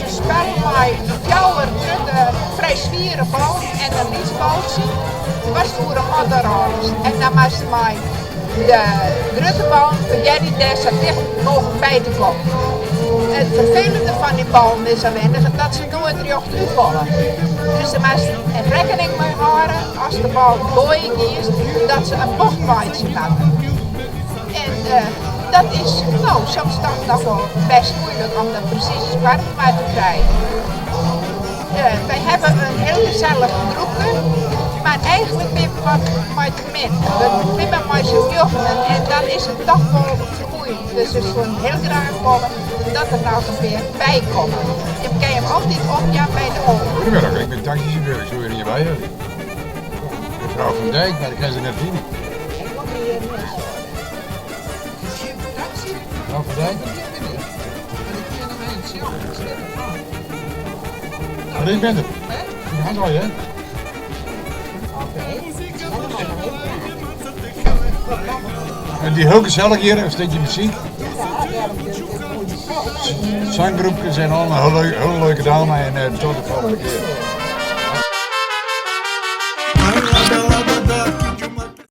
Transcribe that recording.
spel met een fjouwer vrij zwieren bal en een liesbaltje. Dat was voor een modderhals. En dan was het mij de drukke bal voor jij die daar zo dicht mogelijk bij te komen. Het vervelende van die ballen is alleen dat ze nooit recht uitvallen. Dus er moet er rekening mee houden als de bal dooien is, dat ze een bochtwaartje hebben. En dat is soms nog wel best moeilijk om dat precies zwart maar te krijgen. Wij hebben een heel gezellig groepje, maar eigenlijk ben we wat maar te min. We klimmen maar z'n jochten en dan is het toch wel vermoeiend. Dus we zullen heel graag willen dat er nou weer bij komt. Je kan hem ook niet op bij de ogen. Goedemiddag, ik ben Tankie Sieberg, zo weer hierbij. Mevrouw van Dijk, maar ik kan ze net zien. Mevrouw van Dijk? Maar ik ben er. Ik ga zo, hè? En die heel gezellig hier, een stukje muziek. Zanggroepjes en allemaal heel leuke dames en tot de volgende keer.